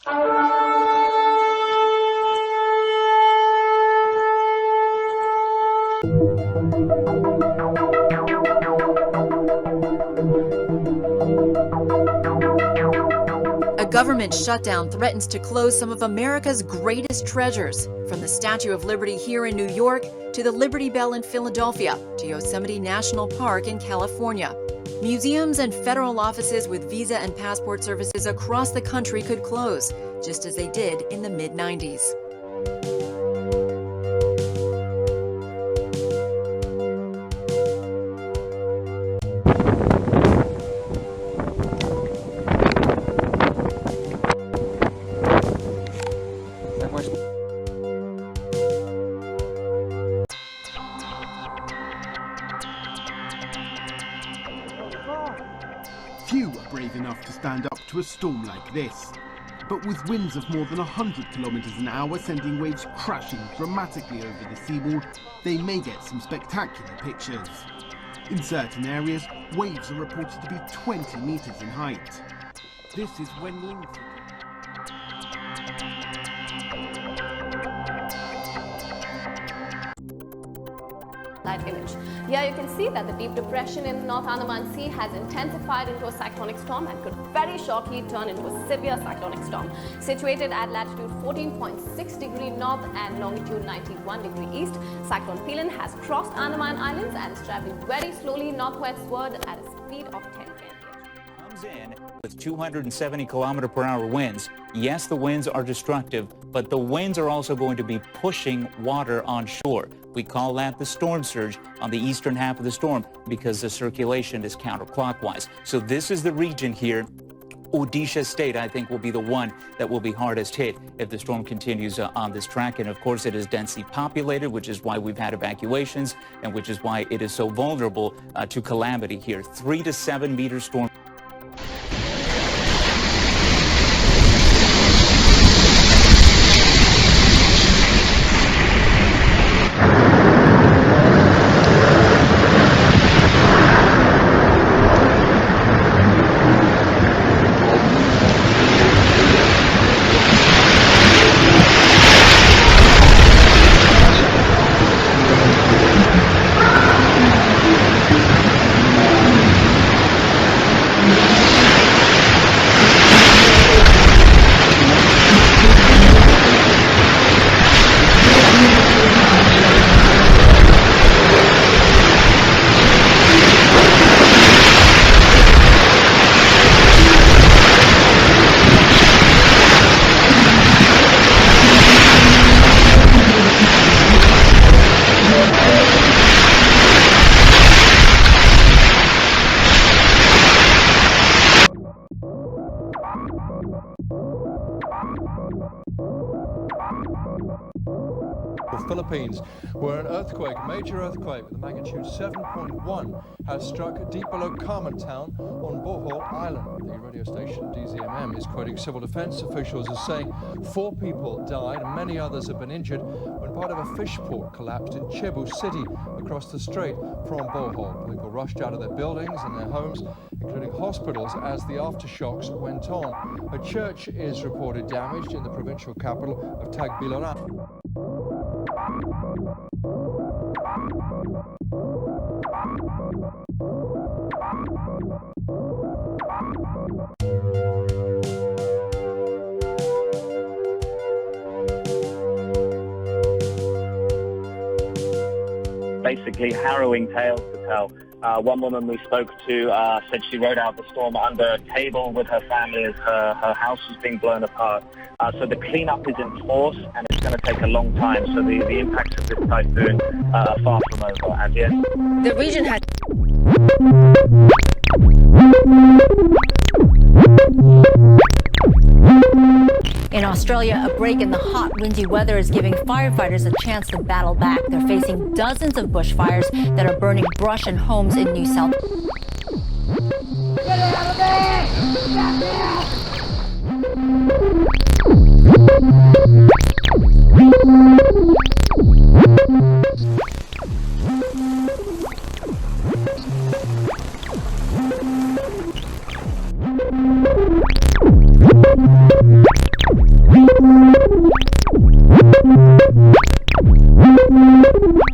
A government shutdown threatens to close some of America's greatest treasures, from the Statue of Liberty here in New York to the Liberty Bell in Philadelphia to Yosemite National Park in California. Museums and federal offices with visa and passport services across the country could close, just as they did in the mid-90s. Few are brave enough to stand up to a storm like this. But with winds of more than 100 kilometers an hour sending waves crashing dramatically over the seawall, they may get some spectacular pictures. In certain areas, waves are reported to be 20 meters in height. This is when length. Live image. Here you can see that the deep depression in North Andaman Sea has intensified into a cyclonic storm and could very shortly turn into a severe cyclonic storm. Situated at latitude 14.6 degree north and longitude 91 degree east, Cyclone Pelin has crossed Andaman Islands and is traveling very slowly northwestward at a speed of 10 km/h. Comes in with 270 kilometer per hour winds. Yes, the winds are destructive, but the winds are also going to be pushing water on shore. We call that the storm surge on the eastern half of the storm because the circulation is counterclockwise. So this is the region here. Odisha State, I think, will be the one that will be hardest hit if the storm continues on this track. And of course, it is densely populated, which is why we've had evacuations and which is why it is so vulnerable to calamity here. 3 to 7 meter storm. The Philippines, where an earthquake, major earthquake with a magnitude 7.1 has struck deep below Carmen Town on Bohol Island. The radio station DZMM is quoting civil defense officials as saying 4 people died and many others have been injured when part of a fish port collapsed in Cebu City across the strait from Bohol. People rushed out of their buildings and their homes, including hospitals, as the aftershocks went on. A church is reported damaged in the provincial capital of Tagbilaran. Basically harrowing tales to tell. One woman we spoke to said she rode out the storm under a table with her family as her house was being blown apart. So the cleanup is in force and it's going to take a long time. So the impacts of this typhoon are far from over as yet. The region had In Australia, a break in the hot, windy weather is giving firefighters a chance to battle back. They're facing dozens of bushfires that are burning brush and homes in New South Wales. Get out of there! Get out! Bye.